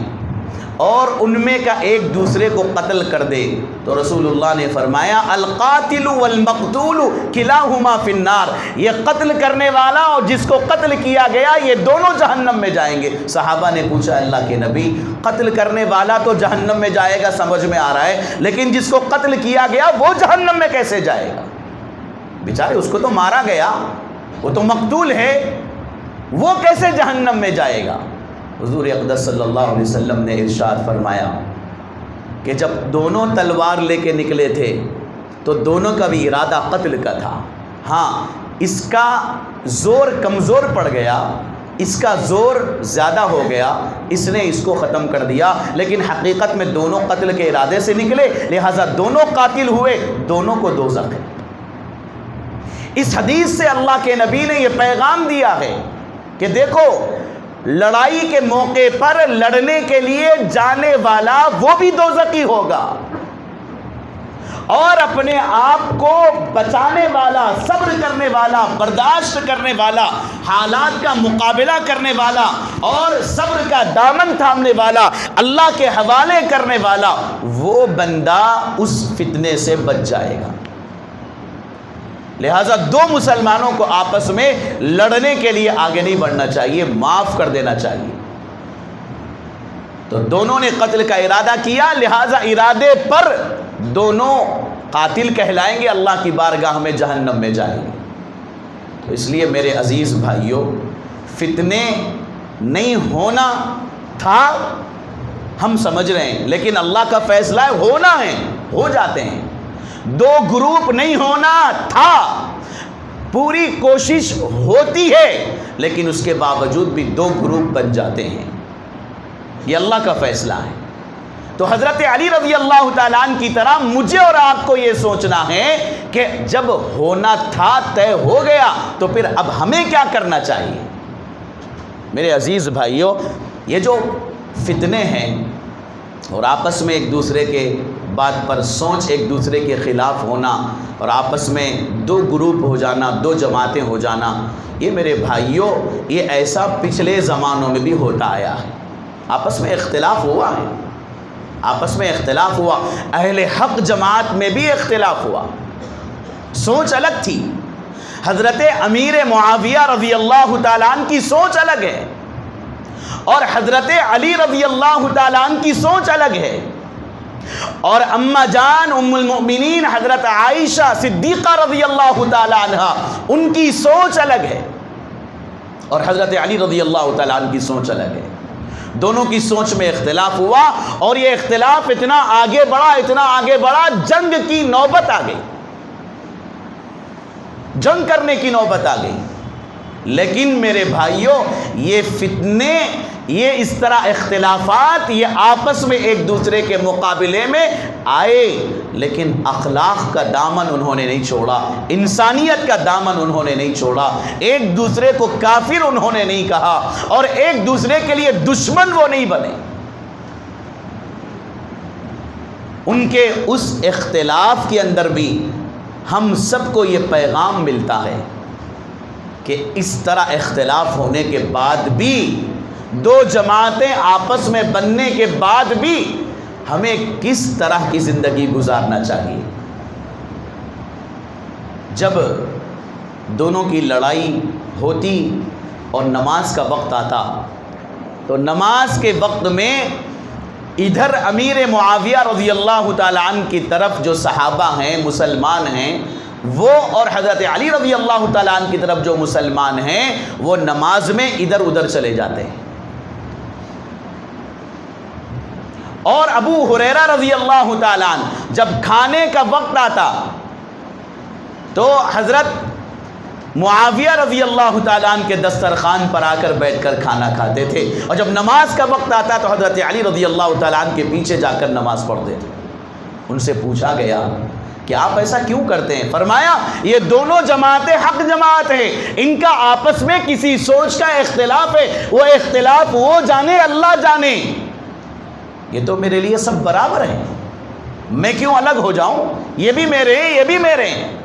اور ان میں کا ایک دوسرے کو قتل کر دے، تو رسول اللہ نے فرمایا القاتل والمقتول کلاہما فی النار، یہ قتل کرنے والا اور جس کو قتل کیا گیا یہ دونوں جہنم میں جائیں گے۔ صحابہ نے پوچھا اللہ کے نبی، قتل کرنے والا تو جہنم میں جائے گا سمجھ میں آ رہا ہے، لیکن جس کو قتل کیا گیا وہ جہنم میں کیسے جائے گا؟ بیچارے اس کو تو مارا گیا، وہ تو مقتول ہے، وہ کیسے جہنم میں جائے گا؟ حضور اقدس صلی اللہ علیہ وسلم نے ارشاد فرمایا کہ جب دونوں تلوار لے کے نکلے تھے تو دونوں کا بھی ارادہ قتل کا تھا، ہاں اس کا زور کمزور پڑ گیا، اس کا زور زیادہ ہو گیا، اس نے اس کو ختم کر دیا، لیکن حقیقت میں دونوں قتل کے ارادے سے نکلے، لہٰذا دونوں قاتل ہوئے، دونوں کو دوزخ ہے۔ اس حدیث سے اللہ کے نبی نے یہ پیغام دیا ہے کہ دیکھو، لڑائی کے موقع پر لڑنے کے لیے جانے والا وہ بھی دوزخی ہوگا، اور اپنے آپ کو بچانے والا، صبر کرنے والا، برداشت کرنے والا، حالات کا مقابلہ کرنے والا اور صبر کا دامن تھامنے والا، اللہ کے حوالے کرنے والا، وہ بندہ اس فتنے سے بچ جائے گا۔ لہٰذا دو مسلمانوں کو آپس میں لڑنے کے لیے آگے نہیں بڑھنا چاہیے، معاف کر دینا چاہیے۔ تو دونوں نے قتل کا ارادہ کیا، لہٰذا ارادے پر دونوں قاتل کہلائیں گے، اللہ کی بارگاہ میں جہنم میں جائیں گے۔ تو اس لیے میرے عزیز بھائیوں، فتنے نہیں ہونا تھا ہم سمجھ رہے ہیں، لیکن اللہ کا فیصلہ ہے ہونا ہے، ہو جاتے ہیں۔ دو گروپ نہیں ہونا تھا، پوری کوشش ہوتی ہے، لیکن اس کے باوجود بھی دو گروپ بن جاتے ہیں، یہ اللہ کا فیصلہ ہے۔ تو حضرت علی رضی اللہ تعالیٰ عنہ کی طرح مجھے اور آپ کو یہ سوچنا ہے کہ جب ہونا تھا، طے ہو گیا، تو پھر اب ہمیں کیا کرنا چاہیے؟ میرے عزیز بھائیوں، یہ جو فتنے ہیں اور آپس میں ایک دوسرے کے بات پر سوچ ایک دوسرے کے خلاف ہونا اور آپس میں دو گروپ ہو جانا، دو جماعتیں ہو جانا، یہ میرے بھائیوں یہ ایسا پچھلے زمانوں میں بھی ہوتا آیا ہے۔ آپس میں اختلاف ہوا ہے، آپس میں اختلاف ہوا، اہل حق جماعت میں بھی اختلاف ہوا، سوچ الگ تھی۔ حضرت امیر معاویہ رضی اللہ تعالیٰ عنہ کی سوچ الگ ہے، اور حضرت علی رضی اللہ تعالیٰ عنہ کی سوچ الگ ہے، اور اما جان ام المؤمنین حضرت عائشہ صدیقہ رضی اللہ تعالیٰ عنہ ان کی سوچ الگ ہے، اور حضرت علی رضی اللہ تعالیٰ عنہ کی سوچ الگ ہے۔ دونوں کی سوچ میں اختلاف ہوا، اور یہ اختلاف اتنا آگے بڑھا، اتنا آگے بڑھا، جنگ کی نوبت آ گئی، جنگ کرنے کی نوبت آ گئی۔ لیکن میرے بھائیوں، یہ فتنے، یہ اس طرح اختلافات، یہ آپس میں ایک دوسرے کے مقابلے میں آئے، لیکن اخلاق کا دامن انہوں نے نہیں چھوڑا، انسانیت کا دامن انہوں نے نہیں چھوڑا، ایک دوسرے کو کافر انہوں نے نہیں کہا، اور ایک دوسرے کے لیے دشمن وہ نہیں بنے۔ ان کے اس اختلاف کے اندر بھی ہم سب کو یہ پیغام ملتا ہے کہ اس طرح اختلاف ہونے کے بعد بھی، دو جماعتیں آپس میں بننے کے بعد بھی ہمیں کس طرح کی زندگی گزارنا چاہیے۔ جب دونوں کی لڑائی ہوتی اور نماز کا وقت آتا تو نماز کے وقت میں ادھر امیر معاویہ رضی اللہ تعالیٰ عنہ کی طرف جو صحابہ ہیں، مسلمان ہیں، وہ اور حضرت علی رضی اللہ تعالیٰ عنہ کی طرف جو مسلمان ہیں وہ نماز میں ادھر ادھر چلے جاتے ہیں، اور ابو ہریرہ رضی اللہ تعالیٰ عنہ جب کھانے کا وقت آتا تو حضرت معاویہ رضی اللہ تعالیٰ عنہ کے دسترخوان پر آ کر بیٹھ کر کھانا کھاتے تھے، اور جب نماز کا وقت آتا تو حضرت علی رضی اللہ تعالیٰ عنہ کے پیچھے جا کر نماز پڑھتے تھے۔ ان سے پوچھا گیا کہ آپ ایسا کیوں کرتے ہیں؟ فرمایا یہ دونوں جماعتیں حق جماعت ہیں، ان کا آپس میں کسی سوچ کا اختلاف ہے، وہ اختلاف وہ جانے، اللہ جانے، یہ تو میرے لیے سب برابر ہیں، میں کیوں الگ ہو جاؤں؟ یہ بھی میرے ہیں، یہ بھی میرے ہیں۔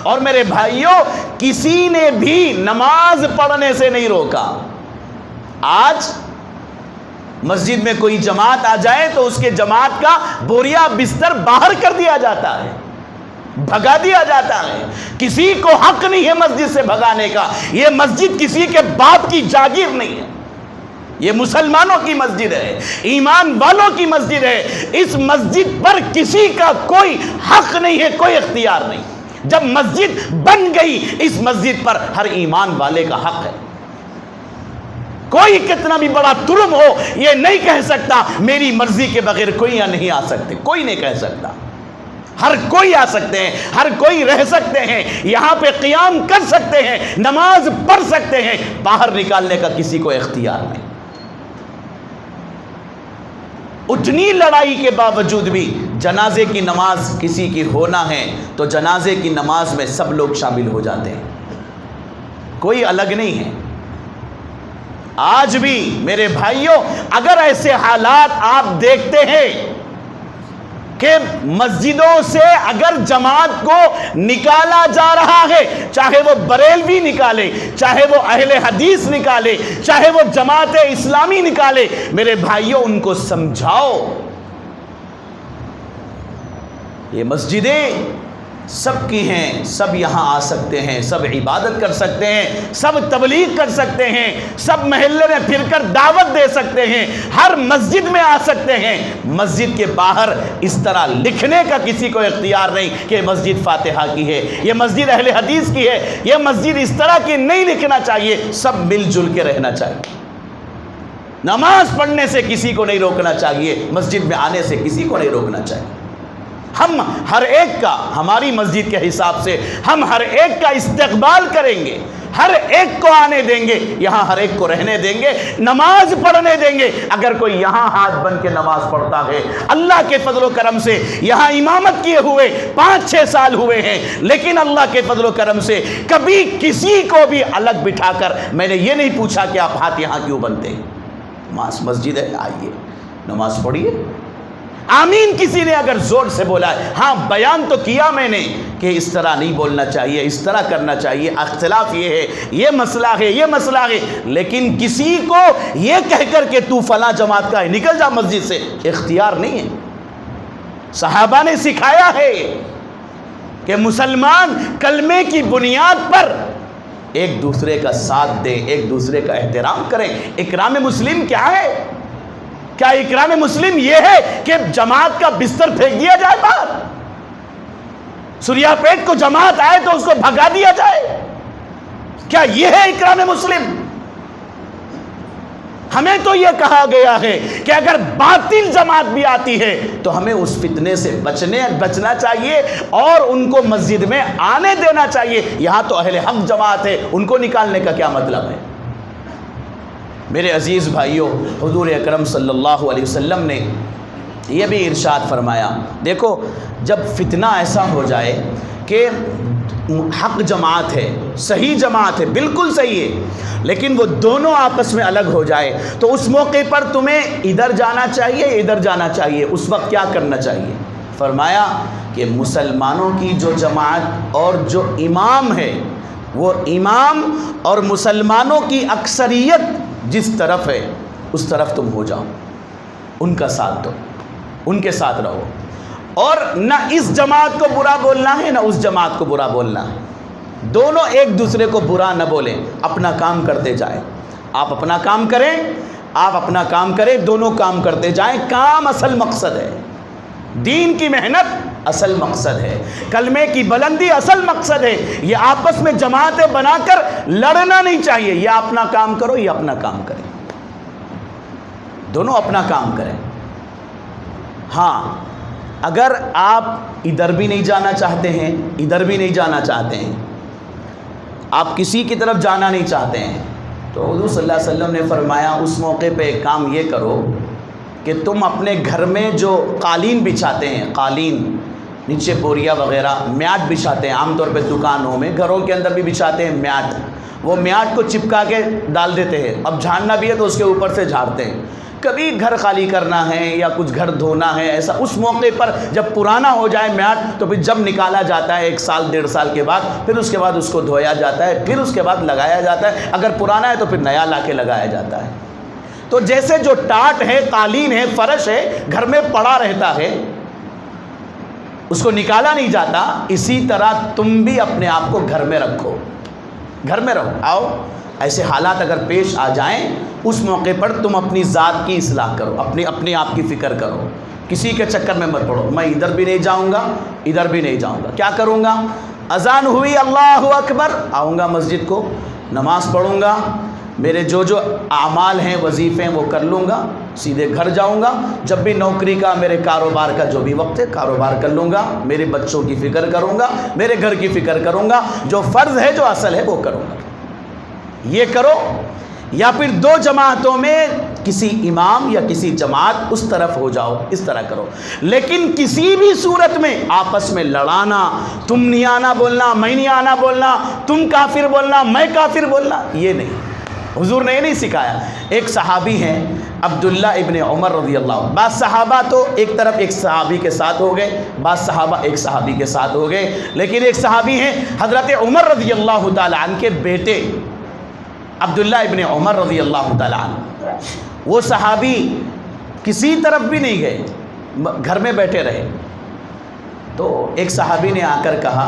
اور میرے بھائیوں، کسی نے بھی نماز پڑھنے سے نہیں روکا۔ آج مسجد میں کوئی جماعت آ جائے تو اس کے جماعت کا بوریا بستر باہر کر دیا جاتا ہے، بھگا دیا جاتا ہے۔ کسی کو حق نہیں ہے مسجد سے بھگانے کا۔ یہ مسجد کسی کے باپ کی جاگیر نہیں ہے، یہ مسلمانوں کی مسجد ہے، ایمان والوں کی مسجد ہے۔ اس مسجد پر کسی کا کوئی حق نہیں ہے، کوئی اختیار نہیں۔ جب مسجد بن گئی، اس مسجد پر ہر ایمان والے کا حق ہے۔ کوئی کتنا بھی بڑا ترم ہو یہ نہیں کہہ سکتا میری مرضی کے بغیر کوئی یہاں نہیں آ سکتے، کوئی نہیں کہہ سکتا۔ ہر کوئی آ سکتے ہیں، ہر کوئی رہ سکتے ہیں، یہاں پہ قیام کر سکتے ہیں، نماز پڑھ سکتے ہیں، باہر نکالنے کا کسی کو اختیار نہیں۔ اتنی لڑائی کے باوجود بھی جنازے کی نماز کسی کی ہونا ہے تو جنازے کی نماز میں سب لوگ شامل ہو جاتے ہیں، کوئی الگ نہیں ہے۔ آج بھی میرے بھائیوں، اگر ایسے حالات آپ دیکھتے ہیں کہ مسجدوں سے اگر جماعت کو نکالا جا رہا ہے، چاہے وہ بریلوی نکالے، چاہے وہ اہل حدیث نکالے، چاہے وہ جماعت اسلامی نکالے، میرے بھائیوں ان کو سمجھاؤ، یہ مسجدیں سب کی ہیں، سب یہاں آ سکتے ہیں، سب عبادت کر سکتے ہیں، سب تبلیغ کر سکتے ہیں، سب محلے میں پھر کر دعوت دے سکتے ہیں، ہر مسجد میں آ سکتے ہیں۔ مسجد کے باہر اس طرح لکھنے کا کسی کو اختیار نہیں کہ مسجد فاتحہ کی ہے، یہ مسجد اہل حدیث کی ہے، یہ مسجد اس طرح کی نہیں لکھنا چاہیے۔ سب مل جل کے رہنا چاہیے، نماز پڑھنے سے کسی کو نہیں روکنا چاہیے، مسجد میں آنے سے کسی کو نہیں روکنا چاہیے۔ ہم ہر ایک کا، ہماری مسجد کے حساب سے ہم ہر ایک کا استقبال کریں گے، ہر ایک کو آنے دیں گے، یہاں ہر ایک کو رہنے دیں گے، نماز پڑھنے دیں گے۔ اگر کوئی یہاں ہاتھ بن کے نماز پڑھتا ہے، اللہ کے فضل و کرم سے یہاں امامت کیے ہوئے 5-6 سال ہوئے ہیں، لیکن اللہ کے فضل و کرم سے کبھی کسی کو بھی الگ بٹھا کر میں نے یہ نہیں پوچھا کہ آپ ہاتھ یہاں کیوں بنتے ہیں۔ نماز مسجد ہے، آئیے نماز پڑھیے۔ آمین کسی نے اگر زور سے بولا ہے، ہاں بیان تو کیا میں نے کہ اس طرح نہیں بولنا چاہیے، اس طرح کرنا چاہیے، اختلاف یہ ہے، یہ مسئلہ ہے، یہ مسئلہ ہے، لیکن کسی کو یہ کہہ کر کہ تو فلاں جماعت کا ہے نکل جا مسجد سے، اختیار نہیں ہے۔ صحابہ نے سکھایا ہے کہ مسلمان کلمے کی بنیاد پر ایک دوسرے کا ساتھ دیں، ایک دوسرے کا احترام کریں۔ اکرام مسلم کیا ہے؟ کیا اکرام مسلم یہ ہے کہ جماعت کا بستر پھینک دیا جائے باہر؟ سوریا پیٹ کو جماعت آئے تو اس کو بھگا دیا جائے؟ کیا یہ ہے اکرام مسلم؟ ہمیں تو یہ کہا گیا ہے کہ اگر باطل جماعت بھی آتی ہے تو ہمیں اس فتنے سے بچنا چاہیے اور ان کو مسجد میں آنے دینا چاہیے۔ یہاں تو اہل حق جماعت ہے، ان کو نکالنے کا کیا مطلب ہے؟ میرے عزیز بھائیوں، حضور اکرم صلی اللہ علیہ وسلم نے یہ بھی ارشاد فرمایا، دیکھو جب فتنہ ایسا ہو جائے کہ حق جماعت ہے، صحیح جماعت ہے، بالکل صحیح ہے، لیکن وہ دونوں آپس میں الگ ہو جائے تو اس موقع پر تمہیں ادھر جانا چاہیے، ادھر جانا چاہیے۔ اس وقت کیا کرنا چاہیے؟ فرمایا کہ مسلمانوں کی جو جماعت اور جو امام ہے وہ امام اور مسلمانوں کی اکثریت جس طرف ہے اس طرف تم ہو جاؤ، ان کا ساتھ دو، ان کے ساتھ رہو، اور نہ اس جماعت کو برا بولنا ہے نہ اس جماعت کو برا بولنا ہے، دونوں ایک دوسرے کو برا نہ بولیں، اپنا کام کرتے جائیں، آپ اپنا کام کریں، آپ اپنا کام کریں، دونوں کام کرتے جائیں، کام اصل مقصد ہے، دین کی محنت اصل مقصد ہے، کلمے کی بلندی اصل مقصد ہے، یہ آپس میں جماعتیں بنا کر لڑنا نہیں چاہیے، یہ اپنا کام کرو، یہ اپنا کام کریں، دونوں اپنا کام کریں۔ ہاں اگر آپ ادھر بھی نہیں جانا چاہتے ہیں، ادھر بھی نہیں جانا چاہتے ہیں، آپ کسی کی طرف جانا نہیں چاہتے ہیں، تو حضور صلی اللہ علیہ وسلم نے فرمایا اس موقع پہ ایک کام یہ کرو کہ تم اپنے گھر میں جو قالین بچھاتے ہیں، قالین نیچے بوریا وغیرہ میات بچھاتے ہیں، عام طور پہ دکانوں میں، گھروں کے اندر بھی بچھاتے ہیں میات، وہ میات کو چپکا کے ڈال دیتے ہیں، اب جھاڑنا بھی ہے تو اس کے اوپر سے جھاڑتے ہیں، کبھی گھر خالی کرنا ہے یا کچھ گھر دھونا ہے ایسا، اس موقع پر جب پرانا ہو جائے میات تو پھر جب نکالا جاتا ہے 1 سال 1.5 سال کے بعد، پھر اس کے بعد اس کو دھویا جاتا ہے، پھر اس کے بعد لگایا جاتا ہے، اگر پرانا ہے تو پھر نیا لا کے لگایا جاتا ہے۔ تو جیسے جو ٹاٹ ہے، قالین ہے، فرش ہے، گھر میں پڑا رہتا ہے، اس کو نکالا نہیں جاتا، اسی طرح تم بھی اپنے آپ کو گھر میں رکھو، گھر میں رہو، آؤ ایسے حالات اگر پیش آ جائیں اس موقع پر تم اپنی ذات کی اصلاح کرو، اپنے آپ کی فکر کرو، کسی کے چکر میں مت پڑو، میں ادھر بھی نہیں جاؤں گا، ادھر بھی نہیں جاؤں گا، کیا کروں گا؟ اذان ہوئی اللہ اکبر، آؤں گا مسجد کو، نماز پڑھوں گا، میرے جو اعمال ہیں وظیفے ہیں وہ کر لوں گا، سیدھے گھر جاؤں گا، جب بھی نوکری کا میرے کاروبار کا جو بھی وقت ہے کاروبار کر لوں گا، میرے بچوں کی فکر کروں گا، میرے گھر کی فکر کروں گا، جو فرض ہے جو اصل ہے وہ کروں گا۔ یہ کرو، یا پھر 2 جماعتوں میں کسی امام یا کسی جماعت اس طرف ہو جاؤ، اس طرح کرو، لیکن کسی بھی صورت میں آپس میں لڑانا، تم نہیں آنا بولنا، میں نہیں آنا بولنا، تم کافر بولنا، میں کافر بولنا، یہ نہیں، حضور نے یہ نہیں سکھایا۔ ایک صحابی ہیں عبداللہ ابن عمر رضی اللہ عنہ، بعض صحابہ تو ایک طرف ایک صحابی کے ساتھ ہو گئے، بعض صحابہ ایک صحابی کے ساتھ ہو گئے، لیکن ایک صحابی ہیں حضرت عمر رضی اللہ تعالی عنہ کے بیٹے عبداللہ ابن عمر رضی اللہ تعالی عنہ، وہ صحابی کسی طرف بھی نہیں گئے، گھر میں بیٹھے رہے، تو ایک صحابی نے آ کر کہا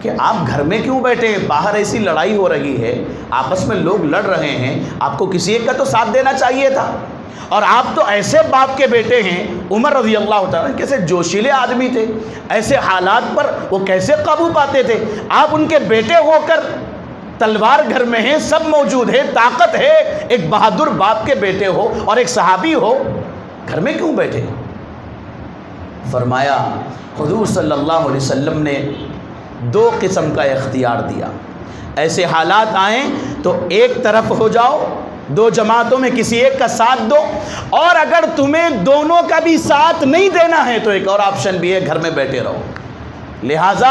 کہ آپ گھر میں کیوں بیٹھے ہیں، باہر ایسی لڑائی ہو رہی ہے، آپس میں لوگ لڑ رہے ہیں، آپ کو کسی ایک کا تو ساتھ دینا چاہیے تھا، اور آپ تو ایسے باپ کے بیٹے ہیں۔ عمر رضی اللہ تعالیٰ کیسے جوشیلے آدمی تھے، ایسے حالات پر وہ کیسے قابو پاتے تھے، آپ ان کے بیٹے ہو کر تلوار گھر میں ہے، سب موجود ہے، طاقت ہے، ایک بہادر باپ کے بیٹے ہو اور ایک صحابی ہو، گھر میں کیوں بیٹھے؟ فرمایا حضور صلی اللہ علیہ وسلم نے 2 قسم کا اختیار دیا، ایسے حالات آئیں تو ایک طرف ہو جاؤ، 2 جماعتوں میں کسی ایک کا ساتھ دو، اور اگر تمہیں دونوں کا بھی ساتھ نہیں دینا ہے تو ایک اور آپشن بھی ہے، گھر میں بیٹھے رہو۔ لہٰذا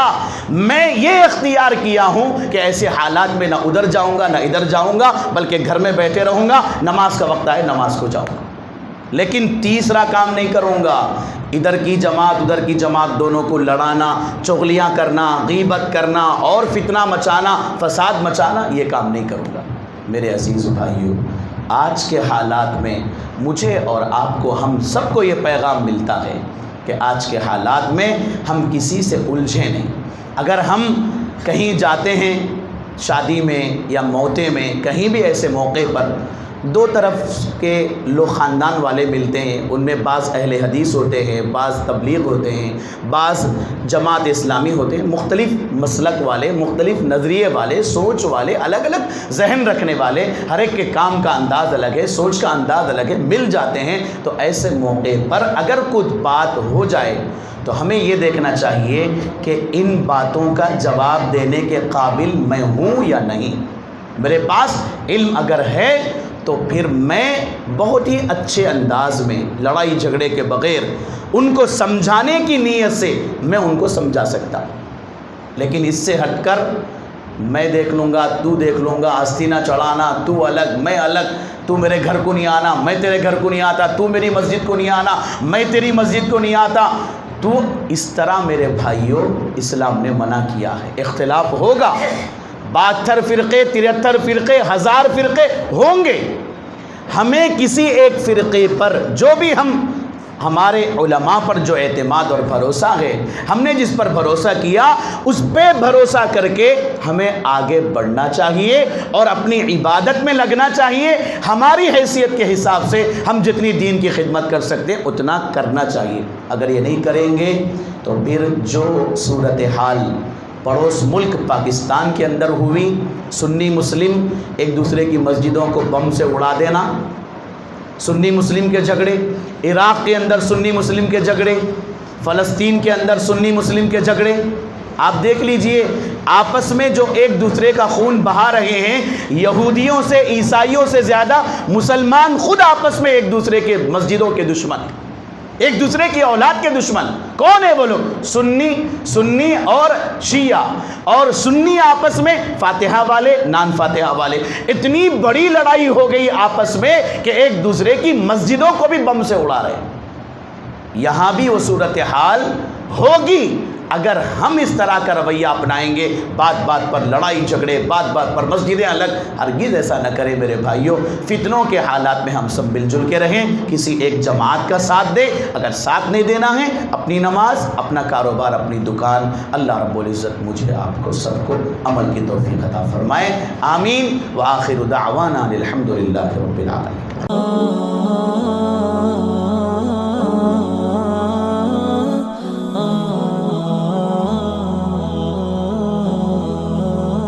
میں یہ اختیار کیا ہوں کہ ایسے حالات میں نہ ادھر جاؤں گا نہ ادھر جاؤں گا، بلکہ گھر میں بیٹھے رہوں گا، نماز کا وقت آئے نماز کو جاؤں گا، لیکن تیسرا کام نہیں کروں گا، ادھر کی جماعت ادھر کی جماعت دونوں کو لڑانا، چغلیاں کرنا، غیبت کرنا اور فتنہ مچانا، فساد مچانا، یہ کام نہیں کروں گا۔ میرے عزیز بھائیو، آج کے حالات میں مجھے اور آپ کو، ہم سب کو یہ پیغام ملتا ہے کہ آج کے حالات میں ہم کسی سے الجھے نہیں۔ اگر ہم کہیں جاتے ہیں شادی میں یا موتیں میں، کہیں بھی ایسے موقع پر 2 طرف کے لوگ خاندان والے ملتے ہیں، ان میں بعض اہل حدیث ہوتے ہیں، بعض تبلیغ ہوتے ہیں، بعض جماعت اسلامی ہوتے ہیں، مختلف مسلک والے، مختلف نظریے والے، سوچ والے، الگ الگ ذہن رکھنے والے، ہر ایک کے کام کا انداز الگ ہے، سوچ کا انداز الگ ہے، مل جاتے ہیں۔ تو ایسے موقع پر اگر کچھ بات ہو جائے تو ہمیں یہ دیکھنا چاہیے کہ ان باتوں کا جواب دینے کے قابل میں ہوں یا نہیں۔ میرے پاس علم اگر ہے تو پھر میں بہت ہی اچھے انداز میں، لڑائی جھگڑے کے بغیر، ان کو سمجھانے کی نیت سے میں ان کو سمجھا سکتا ہوں، لیکن اس سے ہٹ کر میں دیکھ لوں گا، تو دیکھ لوں گا، آستینہ چڑھانا، تو الگ میں الگ، تو میرے گھر کو نہیں آنا، میں تیرے گھر کو نہیں آتا، تو میری مسجد کو نہیں آنا، میں تیری مسجد کو نہیں آتا، تو اس طرح میرے بھائیوں اسلام نے منع کیا ہے۔ اختلاف ہوگا، 72 فرقے 73 فرقے 1000 فرقے ہوں گے، ہمیں کسی ایک فرقے پر جو بھی ہمارے علماء پر جو اعتماد اور بھروسہ ہے، ہم نے جس پر بھروسہ کیا اس پہ بھروسہ کر کے ہمیں آگے بڑھنا چاہیے اور اپنی عبادت میں لگنا چاہیے۔ ہماری حیثیت کے حساب سے ہم جتنی دین کی خدمت کر سکتے ہیں اتنا کرنا چاہیے۔ اگر یہ نہیں کریں گے تو پھر جو صورتحال پڑوس ملک پاکستان کے اندر ہوئی، سنی مسلم ایک دوسرے کی مسجدوں کو بم سے اڑا دینا، سنی مسلم کے جھگڑے، عراق کے اندر سنی مسلم کے جھگڑے، فلسطین کے اندر سنی مسلم کے جھگڑے، آپ دیکھ لیجئے آپس میں جو ایک دوسرے کا خون بہا رہے ہیں، یہودیوں سے عیسائیوں سے زیادہ مسلمان خود آپس میں ایک دوسرے کے مسجدوں کے دشمن، ایک دوسرے کی اولاد کے دشمن۔ کون ہے وہ لوگ؟ سنی اور شیعہ، اور سنی آپس میں فاتحہ والے نان فاتحہ والے۔ اتنی بڑی لڑائی ہو گئی آپس میں کہ ایک دوسرے کی مسجدوں کو بھی بم سے اڑا رہے ہیں۔ یہاں بھی وہ صورتحال ہوگی اگر ہم اس طرح کا رویہ اپنائیں گے، بات بات پر لڑائی جھگڑے، بات بات پر مسجدیں الگ۔ ہرگز ایسا نہ کریں میرے بھائیوں، فتنوں کے حالات میں ہم سب مل جل کے رہیں، کسی ایک جماعت کا ساتھ دیں۔ اگر ساتھ نہیں دینا ہے، اپنی نماز، اپنا کاروبار، اپنی دکان، اللہ رب العزت مجھے آپ کو سب کو عمل کی توفیق عطا فرمائے، آمین۔ وآخر دعوانا الحمدللہ رب العالمین۔